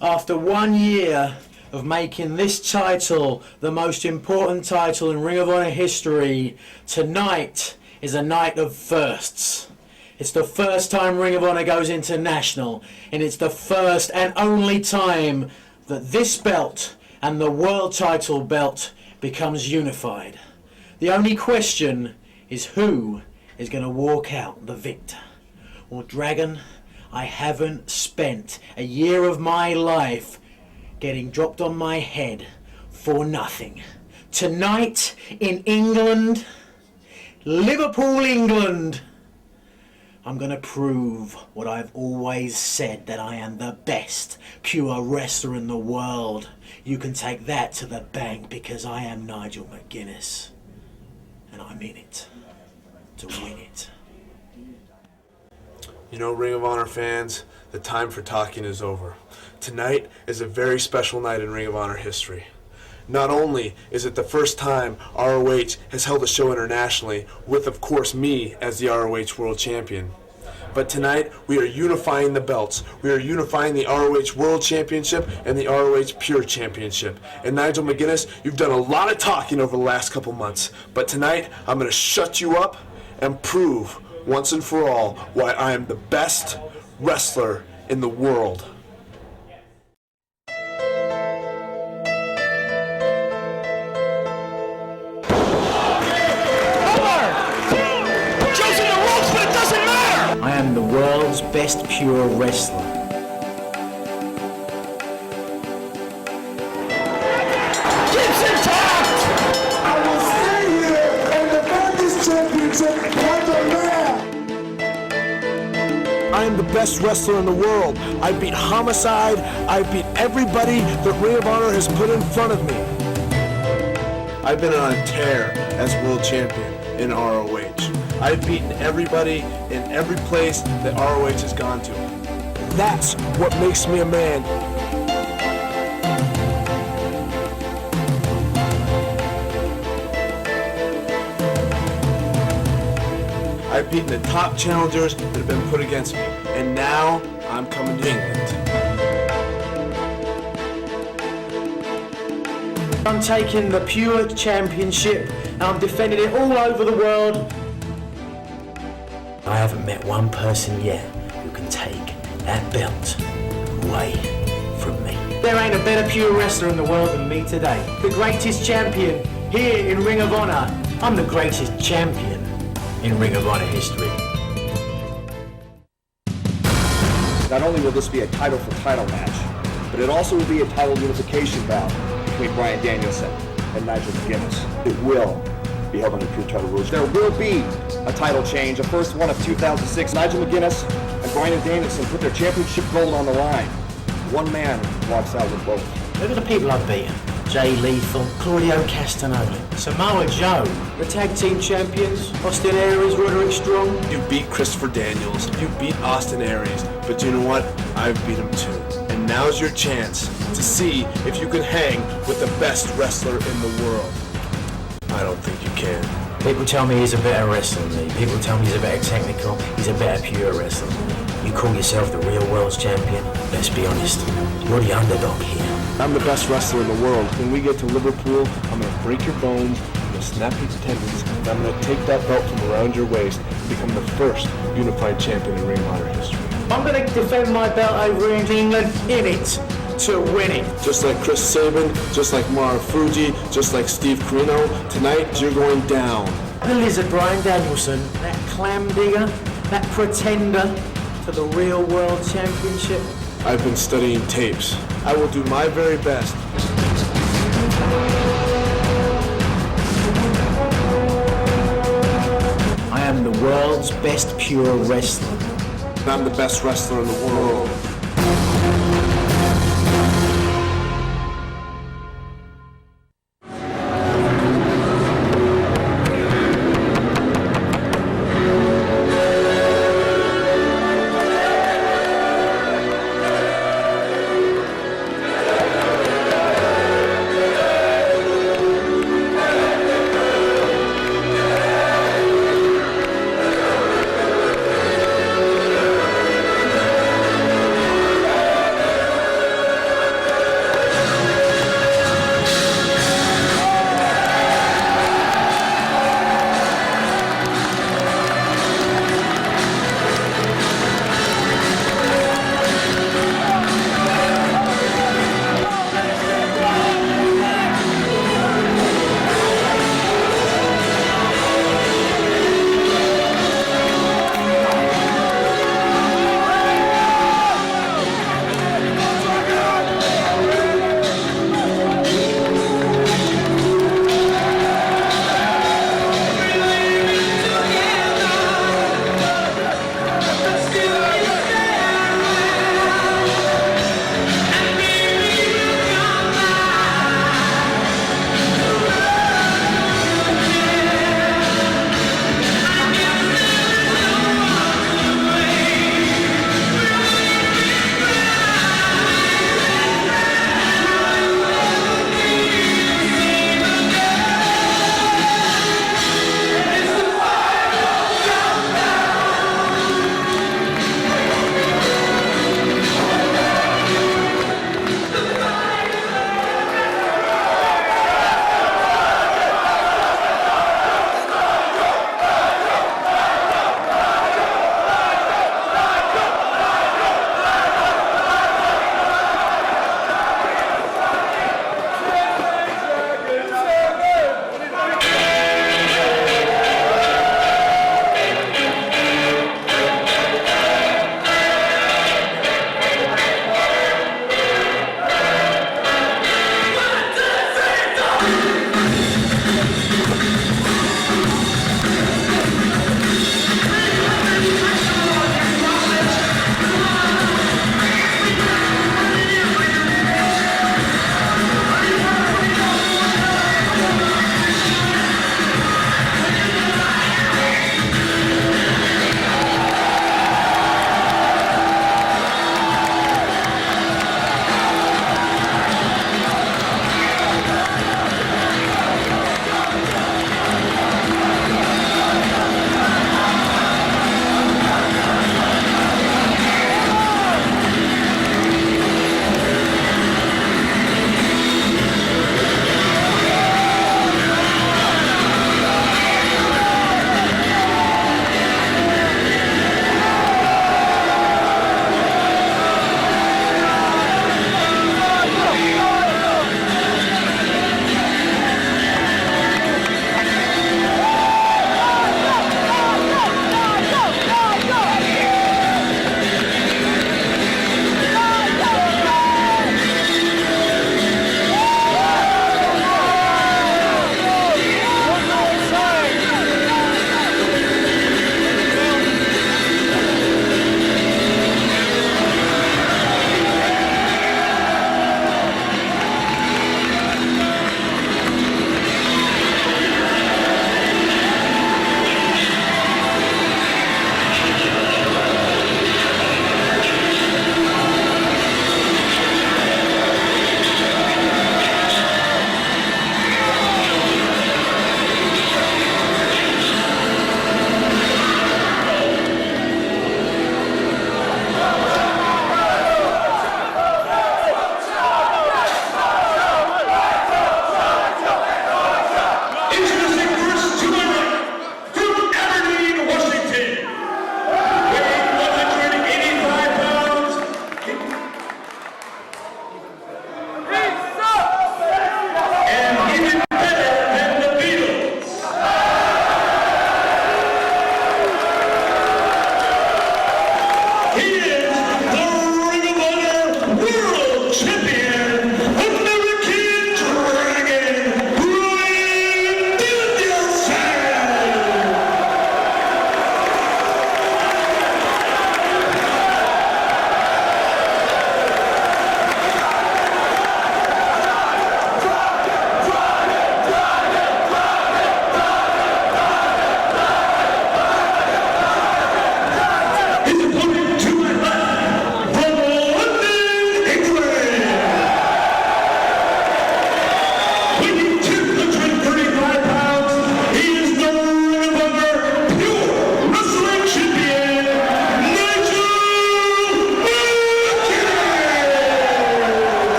After 1 year of making this title the most important title in Ring of Honor history, tonight is a night of firsts. It's the first time Ring of Honor goes international, and it's the first and only time that this belt and the world title belt becomes unified. The only question is who is going to walk out the victor. Well, Dragon, I haven't spent a year of my life getting dropped on my head for nothing. Tonight in England, Liverpool, England, I'm going to prove what I've always said, that I am the best pure wrestler in the world. You can take that to the bank, because I am Nigel McGuinness. And I'm in it to win it. You know, Ring of Honor fans, the time for talking is over. Tonight is a very special night in Ring of Honor history. Not only is it the first time ROH has held a show internationally with, of course, me as the ROH World Champion, but tonight we are unifying the belts. We are unifying the ROH World Championship and the ROH Pure Championship. And Nigel McGuinness, you've done a lot of talking over the last couple months, but tonight I'm going to shut you up and prove once and for all why I am the best wrestler in the world. I am the world's best pure wrestler. Keeps intact! I will stay here and defend this championship like a man! I am the best wrestler in the world. I beat Homicide. I beat everybody that Ring of Honor has put in front of me. I've been on a tear as world champion in ROH. I've beaten everybody in every place that ROH has gone to. That's what makes me a man. I've beaten the top challengers that have been put against me. And now I'm coming to England. I'm taking the Pure Championship and I'm defending it all over the world. I haven't met one person yet who can take that belt away from me. There ain't a better pure wrestler in the world than me today. The greatest champion here in Ring of Honor. I'm the greatest champion in Ring of Honor history. Not only will this be a title-for-title match, but it also will be a title unification bout between Bryan Danielson and Nigel McGuinness. It will be held under pure title rules. There will be a title change, the first one of 2006. Nigel McGuinness and Bryan Danielson put their championship gold on the line. One man walks out with both. Look at the people I've beaten. Jay Lethal, Claudio Castagnoli, Samoa Joe, the tag team champions, Austin Aries, Roderick Strong. You beat Christopher Daniels, you beat Austin Aries, but you know what? I've beat him too. And now's your chance to see if you can hang with the best wrestler in the world. I don't think you can. People tell me he's a better wrestler than me. People tell me he's a better technical, he's a better pure wrestler. You call yourself the real world's champion? Let's be honest, you're the underdog here. I'm the best wrestler in the world. When we get to Liverpool, I'm going to break your bones, I'm going to snap your tendons, and I'm going to take that belt from around your waist and become the first unified champion in Ring of Honor history. I'm going to defend my belt over in England, in it, to win it. Just like Chris Sabin, just like Mara Fuji, just like Steve Corino, tonight you're going down. The lizard Bryan Danielson, that clam digger, that pretender to the real world championship. I've been studying tapes. I will do my very best. I am the world's best pure wrestler. I'm the best wrestler in the world.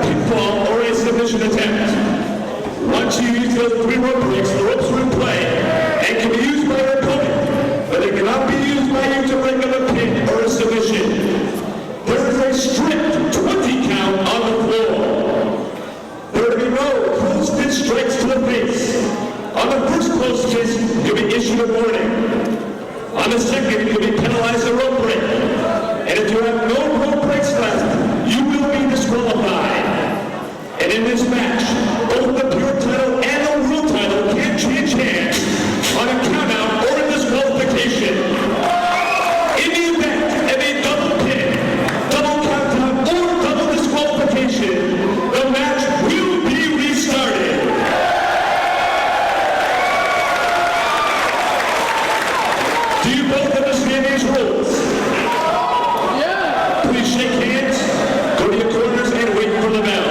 pinfall or a submission attempt. Once you use those 3 rope breaks, the ropes are in play and can be used by your opponent, but they cannot be used by you to break up a pin or a submission. There is a strict 20 count on the floor. There will be no closed fist strikes to the face. On the first closed fist, you'll be issued a warning. On the second, you'll be penalized a rope break. And if you have no rope breaks left, you will be disqualified. And in this match, both the pure title and the world title can change hands on a countout or a disqualification. In the event of a double pin, double countout, or double disqualification, the match will be restarted. Do you both understand these rules? Yeah. Please shake hands, go to your corners, and wait for the bell.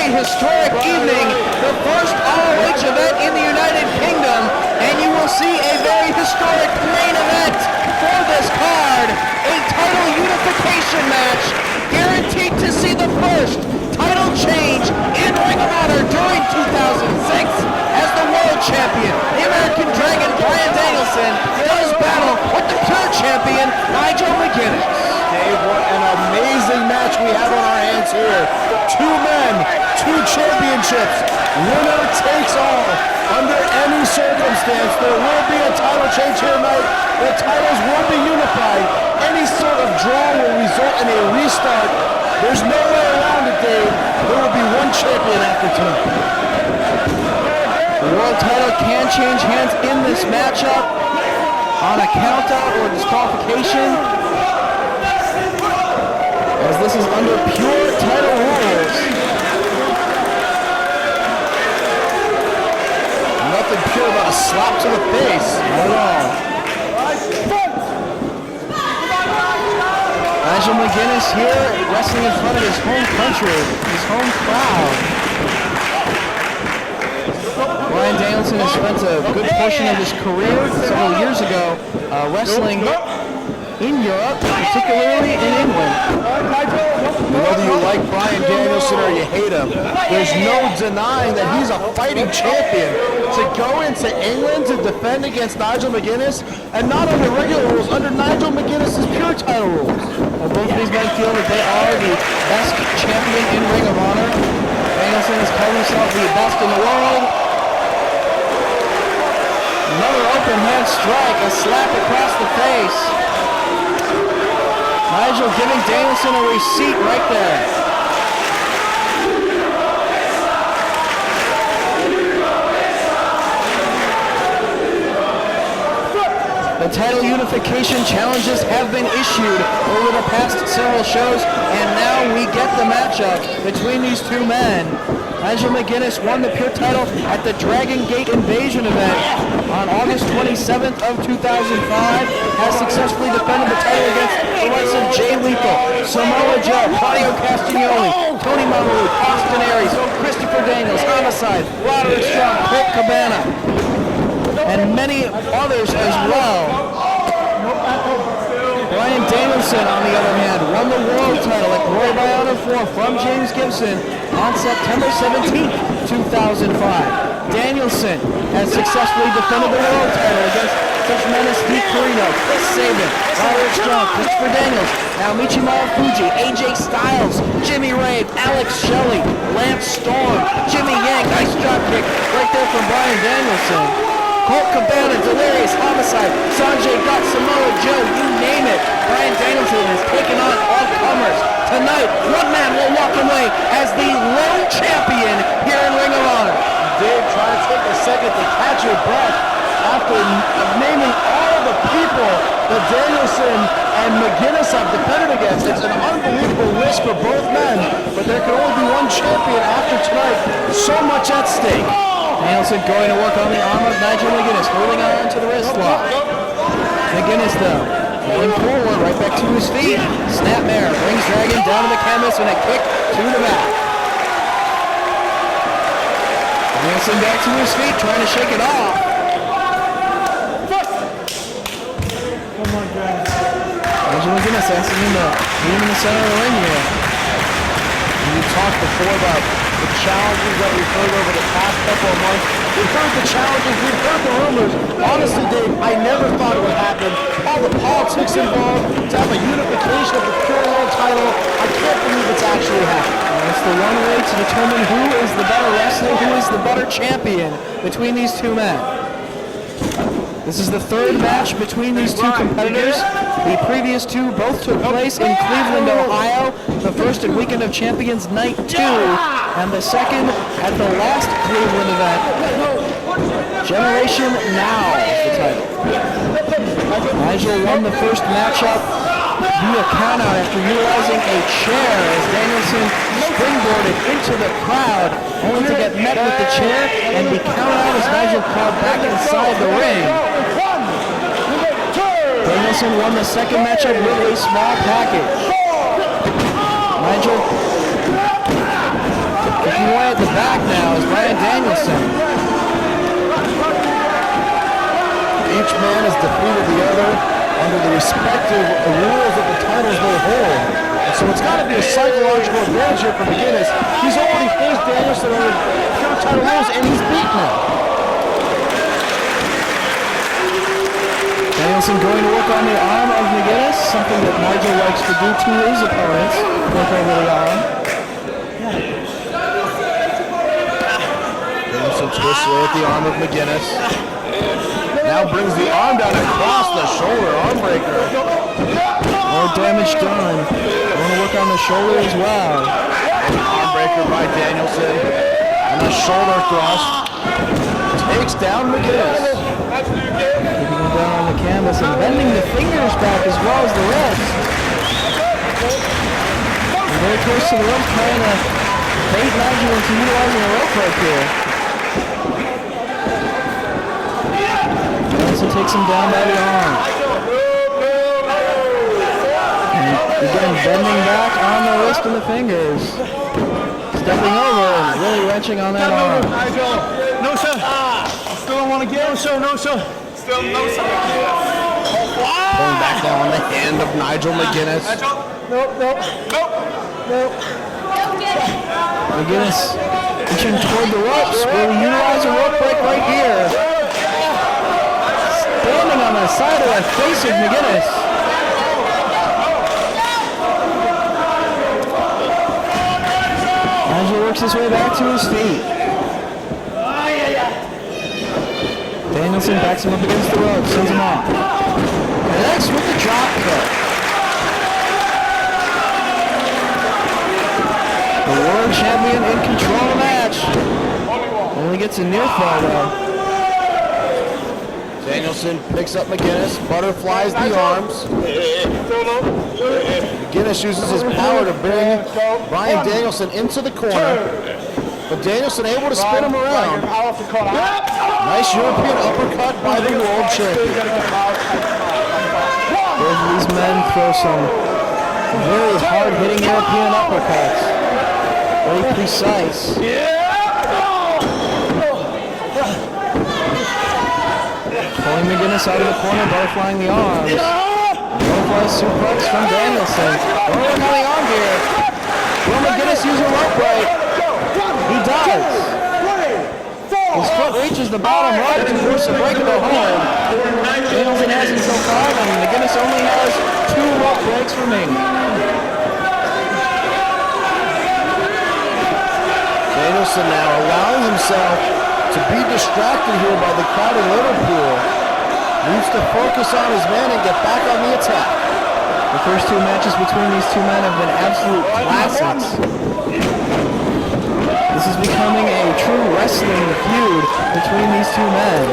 Historic evening, the first ROH event in the United Kingdom, and you will see a very historic main event for this card, a title unification match, guaranteed to see the first title change in Ring of Honor during 2006 as the world champion, the American Dragon Bryan Danielson, does battle with the pure champion, Nigel McGuinness. Dave, what an amazing match we have on our hands here. 2 men, 2 championships, winner takes all. Under any circumstance, there will be a title change here tonight. The titles will be unified. Any sort of draw will result in a restart. There's no way around it, Dave. There will be 1 champion after tonight. The world title can change hands in this matchup on a countout or disqualification, as this is under pure title rules. Nothing pure about a slap to the face. Not at all. Nigel McGuinness here wrestling in front of his home country, his home crowd. Bryan Danielson has spent a good portion of his career several years ago wrestling in Europe, particularly in England. Whether you like Bryan Danielson or you hate him, there's no denying that he's a fighting champion. To go into England to defend against Nigel McGuinness, and not under regular rules, under Nigel McGuinness' pure title rules. Both of these men feel that they are the best champion in Ring of Honor. Danielson has called himself the best in the world. Another open hand strike, a slap across the face. Nigel giving Danielson a receipt right there. The title unification challenges have been issued over the past several shows, and now we get the matchup between these 2 men. Nigel McGuinness won the pure title at the Dragon Gate Invasion event on August 27th of 2005, has successfully defended the title against the likes of Jay Lethal, Samoa Joe, Claudio Castagnoli, Tony Mamalu, Austin Aries, Christopher Daniels, Homicide, Roderick Strong, Colt Cabana, and many others as well. Bryan Danielson, on the other hand, won the world title at Glory by Honor floor from James Gibson on September 17th, 2005. Danielson has successfully defended the world title against such men as Steve Corino, Chris Sabin, Robert Strong, Christopher Daniels, Naomichi Marufuji, AJ Styles, Jimmy Rave, Alex Shelley, Lance Storm, Jimmy Yang, nice drop kick right there from Bryan Danielson. Colt Cabana, Delirious, Homicide, Sanjay Dutt, Samoa Joe, you name it. Bryan Danielson has taken on all comers. Tonight, one man will walk away as the lone champion here in Ring of Honor. Dave, try to take a second to catch your breath after naming all the people that Danielson and McGuinness have defended against. It's an unbelievable list for both men, but there can only be one champion after tonight. So much at stake. Danielson going to work on the arm of Nigel McGuinness, holding on to the wrist lock. McGuinness, though, going forward, right back to his feet. Snapmare brings Dragon down to the canvas and a kick to the back. Danielson back to his feet, trying to shake it off. Come on, guys. Nigel McGuinness asking him to meet him in the center of the ring here. We talked before about the challenges that we've heard over the past couple of months. We've heard the challenges, we've heard the rumors. Honestly, Dave, I never thought it would happen. All the politics involved, to have a unification of the pure world title, I can't believe it's actually happened. It's the one way to determine who is the better wrestler, who is the better champion between these two men. This is the third match between these two competitors. The previous two both took place in Cleveland, Ohio. The first at Weekend of Champions Night 2, and the second at the last Cleveland event. Generation Now is the title. Nigel won the first matchup via countout after utilizing a chair as Danielson springboarded into the crowd, only to get met with the chair and be counted out as Nigel crawled back inside the ring. Danielson won the second matchup with a small package. Nigel kicking away at the back now is Bryan Danielson. Each man has defeated the other under the respective rules that the titles may hold. And so it's got to be a psychological advantage here for McGuinness. He's already faced Danielson under pure title rules, and he's beaten him. Danielson going to work on the arm of McGuinness, something that Nigel likes to do to his opponents, work over the arm. Danielson twists away at the arm of McGuinness. Now brings the arm down across the shoulder, arm breaker. More damage done. Going to work on the shoulder as well. Arm breaker by Danielson. And a shoulder thrust. Takes down McGuinness. Keeping him down on the canvas and bending the fingers back as well as the wrist. And very close to the rope, trying to bait Nigel into utilizing a rope break here. Danielson takes him down by the arm. And again, bending back on the wrist and the fingers. Stepping over and really wrenching on that arm. No, sir. Still don't want to get him, sir. No, sir. Still no, sir. Pulling back now on the hand of Nigel McGuinness. Nope. McGuinness inching toward the ropes. Will he utilize a rope break right here? Standing on the side of the face of McGuinness. Nigel works his way back to his feet. Danielson backs him up against the rope, sends him off. Connects with the drop kick. The world champion in control of the match. Only gets a near fall though. Danielson picks up McGuinness, butterflies the arms. McGuinness uses his power to bring Bryan Danielson into the corner, but Danielson able to spin him around. Nice European uppercut by the world champion. Both of these men throw some very hard-hitting European uppercuts. Very precise. Pulling McGuinness out of the corner, butterflying the arms. Butterfly suplex from Danielson. Going on the arm here. Will McGuinness use a rope break? He does. His foot reaches the bottom rope to force a break of the hold. Danielson has until 5, and McGuinness only has 2 rope breaks remaining. Danielson now allowing himself to be distracted here by the crowd in Liverpool. Needs to focus on his man and get back on the attack. The first 2 matches between these two men have been absolute classics. This is becoming a true wrestling feud between these two men.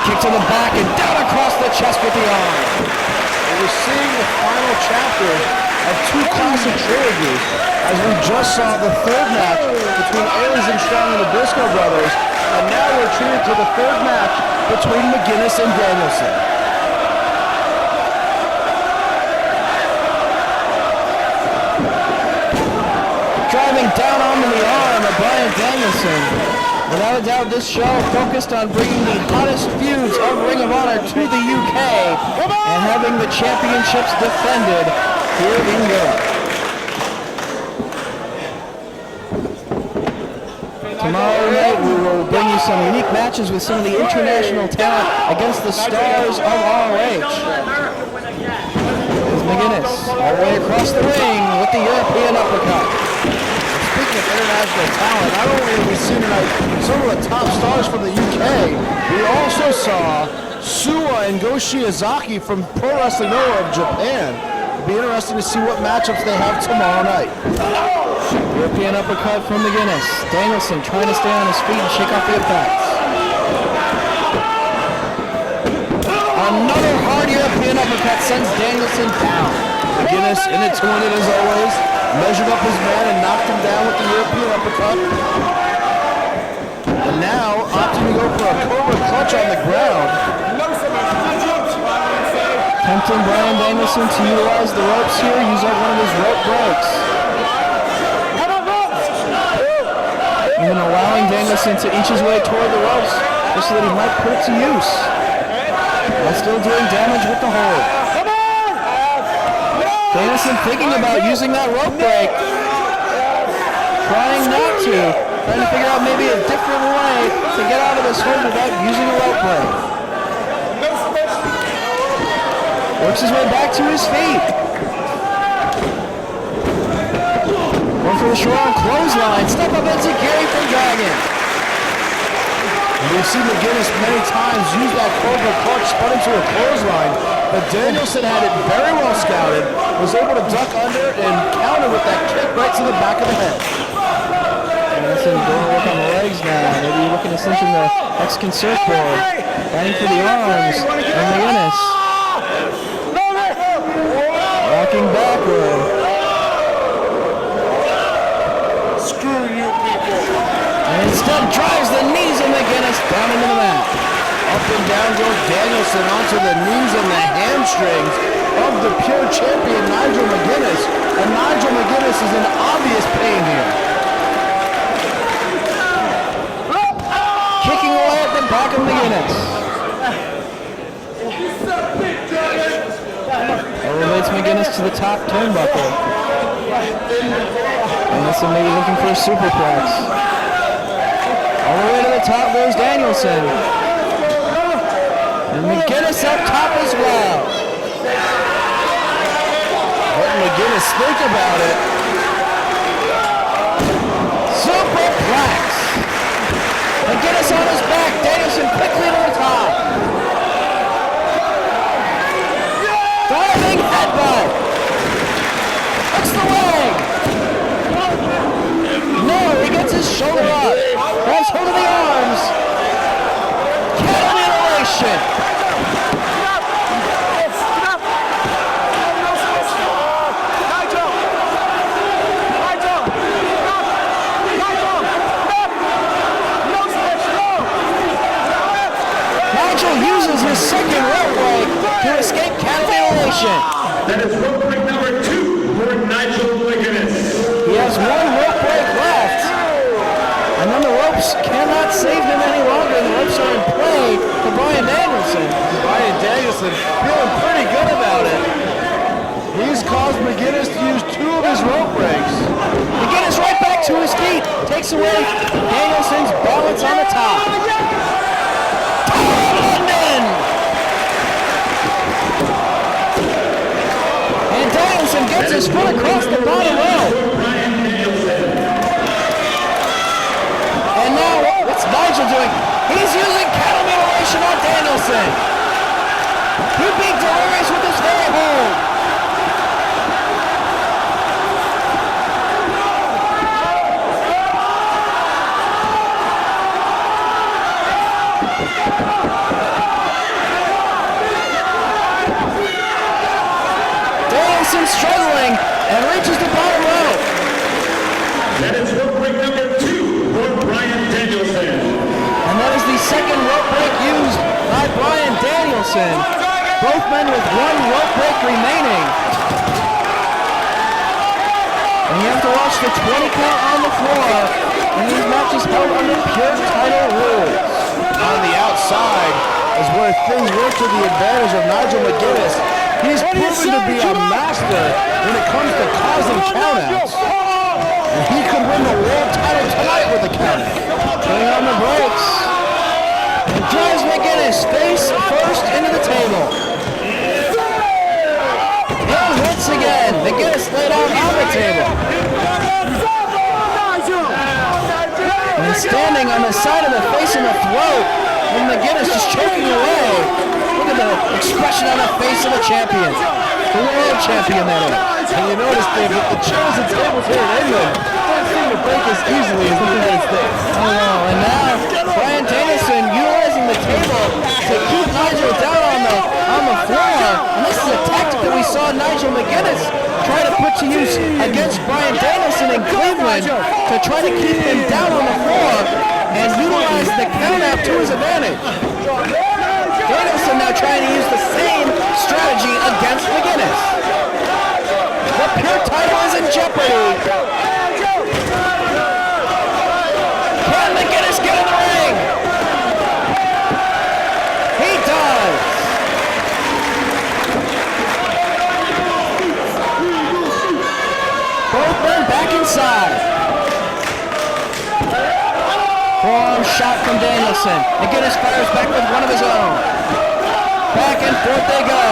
Kick to the back and down across the chest with the arm. We're seeing the final chapter of 2 classic trilogies, as we just saw the 3rd match between Aries and Strong and the Briscoe brothers, and now we're treated to the 3rd match between McGuinness and Danielson. Driving down onto the arm of Bryan Danielson. Without a doubt, this show focused on bringing the hottest feuds of Ring of Honor to the UK and having the championships defended here in Europe. Tomorrow night we will bring you some unique matches with some of the international talent against the stars of ROH. There's McGuinness all the way across the ring with the European uppercut. Speaking of international talent, not only have we seen tonight some of the top stars from the UK, we also saw Suwa and Go Shiozaki from Pro Wrestling Noah of Japan. It'll be interesting to see what matchups they have tomorrow night. European uppercut from McGuinness. Danielson trying to stay on his feet and shake off the effects. Another hard European uppercut sends Danielson down. McGuinness in it to win it as always. Measured up his man and knocked him down with the European uppercut. And now opting to go for a Cobra clutch on the ground. Tempting Bryan Danielson to utilize the ropes here, use up one of his rope breaks. Even allowing Danielson to inch his way toward the ropes just so that he might put it to use. While still doing damage with the hold. Danielson thinking about using that rope break. Trying not to. Trying to figure out maybe a different way to get out of this hold without using a rope break. Works his way back to his feet. Going for the short clothesline. Step up Enziguri from Dragon. We've seen McGuinness many times use that Cobra clutch spun into a clothesline, but Danielson had it very well scouted, was able to duck under and counter with that kick right to the back of the head. Danielson going to work on the legs now. Maybe looking to cinch in the Mexican surfboard. Fighting for the arms. And McGuinness. Rocking backward. Screw you people. And instead drives the knees of McGuinness down into the mat. Up and down goes Danielson onto the knees and the hamstrings of the pure champion Nigel McGuinness. And Nigel McGuinness is in obvious pain here. Kicking away at the back of McGuinness. Elevates McGuinness to the top turnbuckle. Danielson maybe looking for a superplex. All the way to the top goes Danielson. And McGuinness up top as well. Let McGuinness think about it. Superplex. McGuinness on his back. Danielson quickly to the top. Diving headbutt. Hooks the leg. No, he gets his shoulder up. Grabs hold of the arms. Cattle mutilation. Nigel uses his second rope break to escape cattle mutilation. That is rope break number 2 for Nigel McGuinness. He has one rope break left. And then the ropes cannot save him any longer. The ropes are in play for Bryan Danielson. Bryan Danielson feeling pretty good about it. He's caused McGuinness to use 2 of those rope breaks. McGuinness right back to his feet. Takes away Danielson's balance on the top. London! And Danielson gets his foot across the bottom row. And now, what's Nigel doing? He's using cattle mutilation on Danielson. He beat Delirious with his very hold. Danielson struggling and reaches the bottom row. That is rope break number 2 for Bryan Danielson. And that is the second rope break used by Bryan Danielson. Both men with one rope break remaining. And you have to watch the 20 count on the floor. And these matches held under pure title rules. On the outside is where things work to the advantage of Nigel McGuinness. He's proven to be a master when it comes to causing countouts. And he could win the world title tonight with a countout. Putting on the brakes. And drives McGuinness face first into the table. And hits again. McGuinness laid out on the table. And standing on the side of the face and the throat. And McGuinness just choking away. Look at the expression on the face of the champion. The world champion, that is. And you notice, Dave, that the chairs and tables here in England don't seem to break as easily as the United States. Oh no, and now Bryan Danielson utilizing the table to keep Nigel down on the floor. And this is a tactic that we saw Nigel McGuinness try to put to use against Bryan Danielson in Cleveland to try to keep him down on the floor and utilize the countout to his advantage. Danielson now trying to use the same strategy against McGuinness. The pure title is in jeopardy. Can McGuinness get in the ring? He does. Both men back inside. Forearm shot from Danielson. McGuinness fires back with one of his own. Back and forth they go.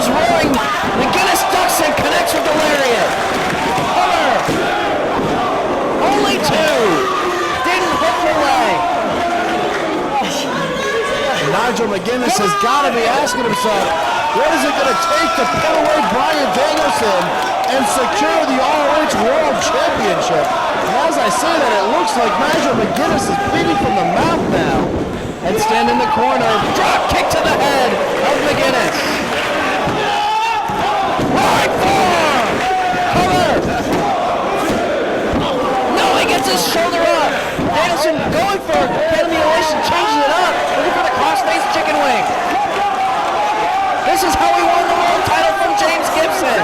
Roaring, McGuinness ducks and connects with the lariat. Cover. Only 2. Didn't hook the leg. Nigel McGuinness has got to be asking himself, what is it going to take to put away Bryan Danielson and secure the ROH World Championship? And as I say that, it looks like Nigel McGuinness is bleeding from the mouth now. And stand in the corner. Drop kick to the head of McGuinness. Right forearm! Cover! No, he gets his shoulder up. Danielson going for head mutilation, changes it up, looking for the cross-face chicken wing. This is how he won the world title from James Gibson.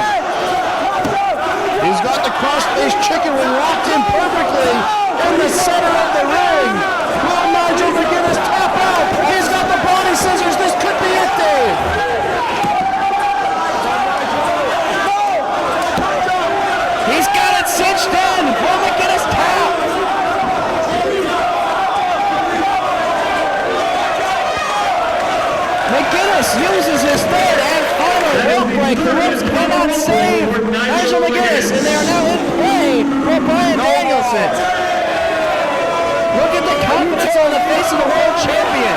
He's got the cross-face chicken wing locked in perfectly in the center of the ring. Will Nigel McGuinness tap out? He's got the body scissors. This could be it, Dave. He's got it cinched in. Will McGuinness tap? McGuinness uses his third and final rope break. The ropes cannot save Nigel McGuinness, and they are now in play for Bryan Danielson. Look at the confidence on the face of the world champion.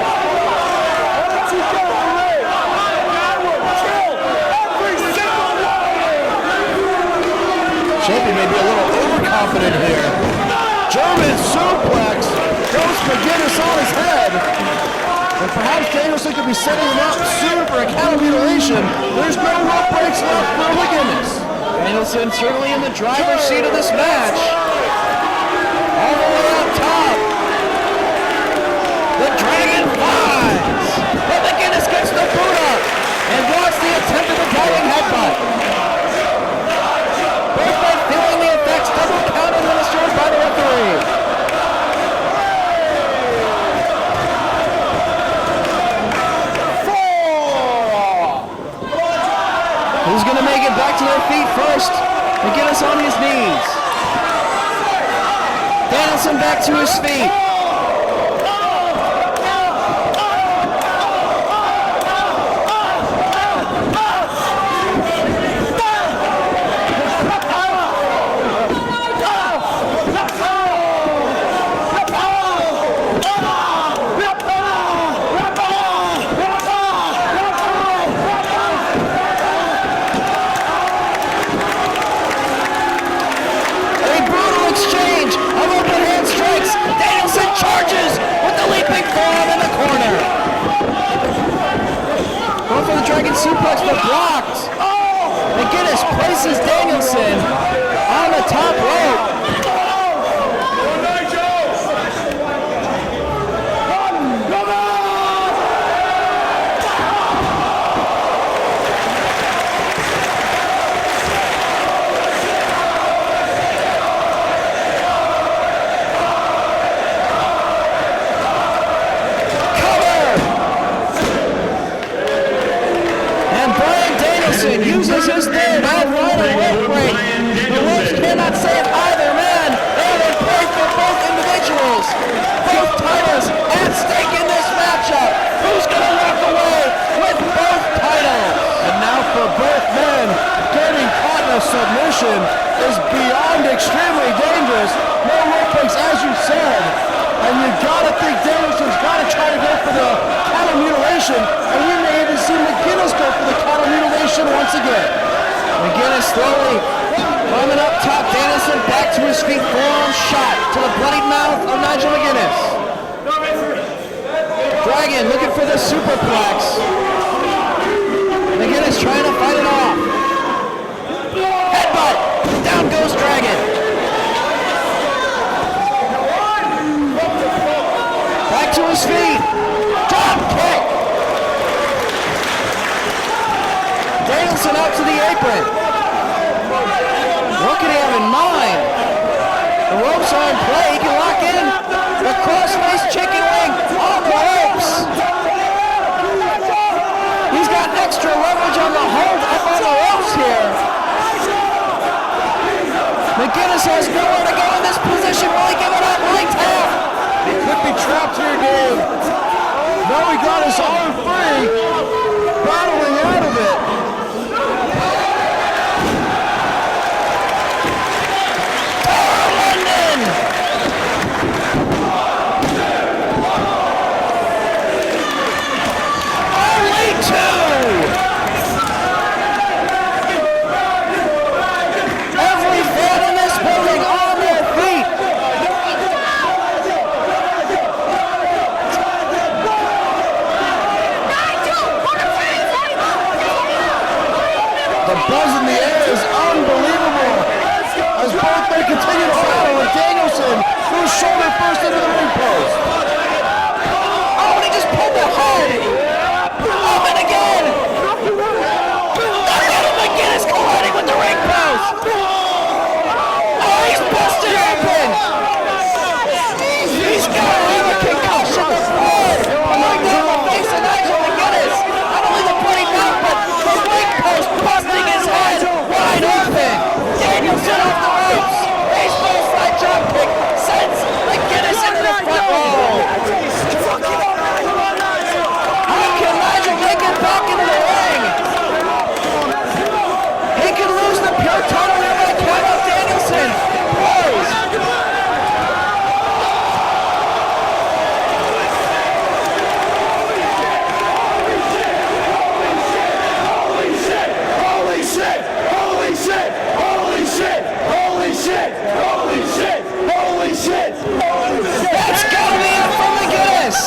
Champion may be a little overconfident here. German suplex goes McGuinness on his head. And perhaps Danielson could be setting him up soon for a counter mutilation. There's no rope breaks left for McGuinness. Danielson certainly in the driver's seat of this match. All the way up top. The Dragon flies. But McGuinness gets the boot up and blocks the attempt at the diving headbutt. Both men feeling the effects. Double count administered by the referee. Danielson back to his feet. Dragon suplex, but blocked. McGuinness places Danielson on the top rope. Uses his third and final rope break. The ropes cannot save either man. They have been placed for both individuals. Both titles at stake in this matchup. Who's going to walk away with both titles? And now for both men, getting caught in a submission is beyond extremely dangerous. No rope breaks, as you said. And you gotta think Danielson's gotta try to go for the cattle mutilation. And we may even see McGuinness go for the cattle mutilation once again. McGuinness slowly climbing up top. Danielson back to his feet. Forearm shot to the bloodied mouth of Nigel McGuinness. Dragon looking for the superplex. McGuinness trying to fight it off. Headbutt. Down goes Dragon. Back to his feet. Drop kick. Danielson out to the apron. What can he have in mind? The ropes are in play. He can lock in the crossface chicken wing on the ropes. He's got extra leverage on the hold up on the ropes here. McGuinness has nowhere to go in this position. Will he give it up? Will he tap? He could be trapped here, Dave. No, he got his arm free. Battling out of it. Continue to battle with Danielson, who's shoulder first into the ring post. Oh, and he just pulled the head. Oh, and again. McGuinness colliding with the ring post. Oh, he's busted open. He's got to have a concussion. The blood going down the face of Nigel McGuinness. Not only the bloody mouth, but the ring post busting his head wide open. Danielson off the ropes. Baseball slide drop kick sends McGuinness into the front row. How can Nigel make it back into the ring? He can lose the pure title here by count out Danielson. Boys. Holy shit! Holy shit! Holy shit! Holy shit! Holy shit! Holy shit! Holy shit! That's gotta be it for McGuinness.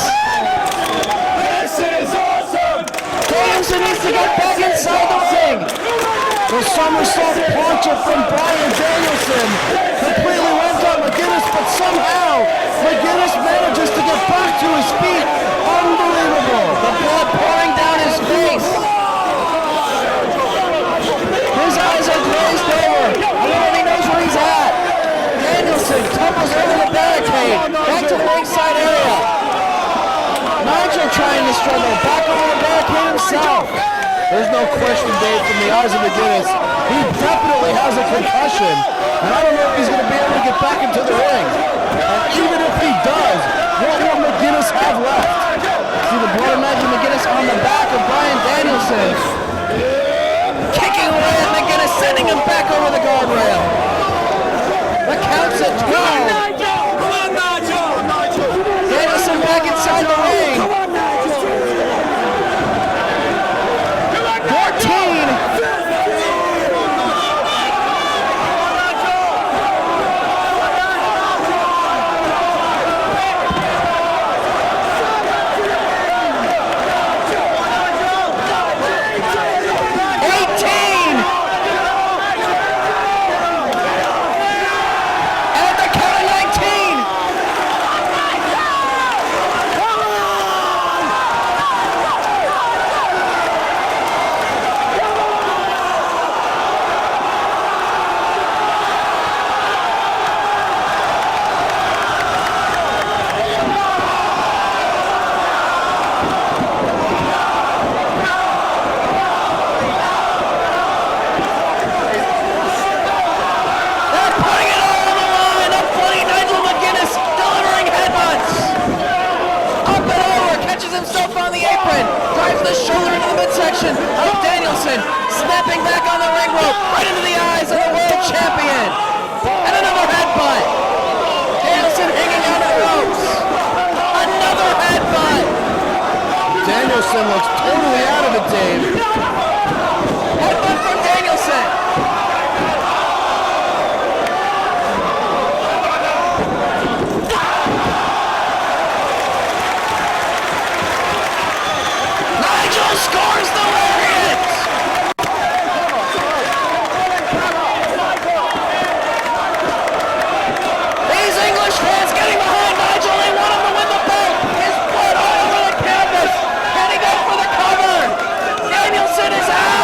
This is awesome! Danielson needs to get back inside the ring. The somersault plancha from Bryan Danielson completely went on McGuinness, but somehow McGuinness manages to get back to his feet. Unbelievable. The blood pouring down his face. His eyes are glazed over. I don't know if he knows where he's at. Danielson tumbles over the barricade. Back to the ringside area. Nigel trying to struggle. Back over the barricade himself. There's no question, Dave, from the eyes of McGuinness. He definitely has a concussion. And I don't know if he's going to be able to get back into the ring. And see the blood of Nigel McGuinness on the back of Bryan Danielson. Kicking away at McGuinness, sending him back over the guardrail. The count's at 12. Come on, Nigel! Danielson back inside the ring. 14. Himself on the apron, drives the shoulder into the midsection of Danielson, snapping back on the ring rope, right into the eyes of the world champion, and another headbutt. Danielson hanging on the ropes, another headbutt. Danielson looks totally out of it, Dave. Headbutt from Danielson. Scores the lariat! These English fans getting behind Nigel. They want him to win the belt. His blood all over the canvas. Can he go for the cover? Danielson is out!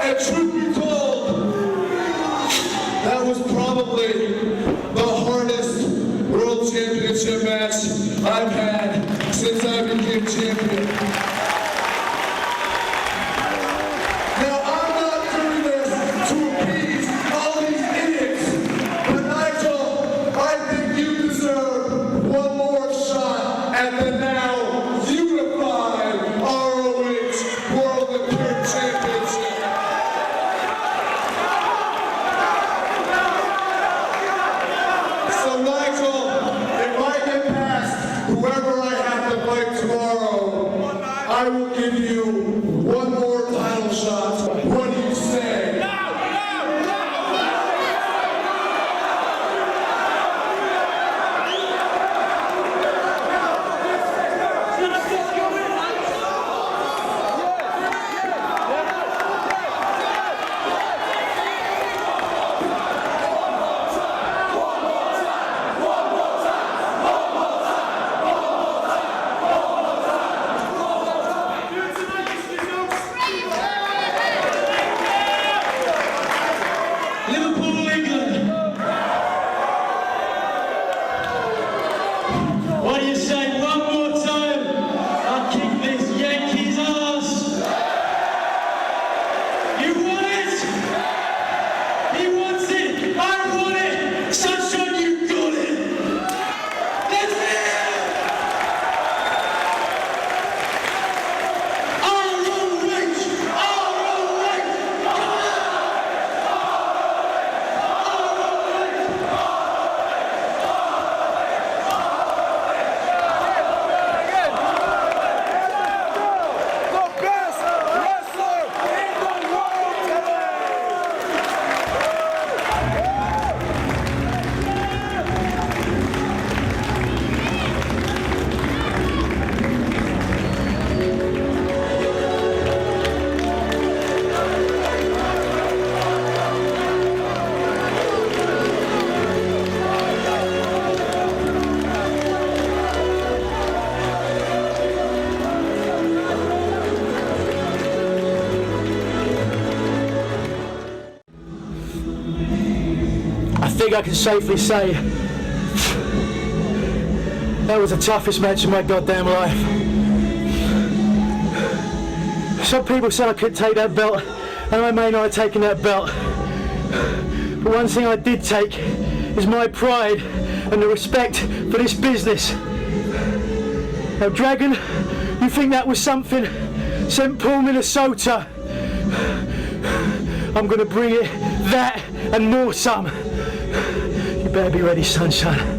And truth be told, that was probably the hardest World Championship match I've had since I became champion. Now, I'm not doing this to appease all these idiots, but Nigel, I think you deserve one more shot at the now unified ROH World and Pure Championship. So Nigel, if I get past whoever I have to fight tomorrow, I will give you one more title shot. What do you say? Liverpool, England. What do you say? One more time. I'll kick this Yankees ass. You want it? He wants it. I want it. Sunshine, you got it. Let's hear it. ROH. I think I can safely say that was the toughest match of my goddamn life. Some people said I couldn't take that belt, and I may not have taken that belt. But one thing I did take is my pride and the respect for this business. Now, Dragon, you think that was something? St. Paul, Minnesota. I'm gonna bring it, that, and more some. You better be ready, sunshine.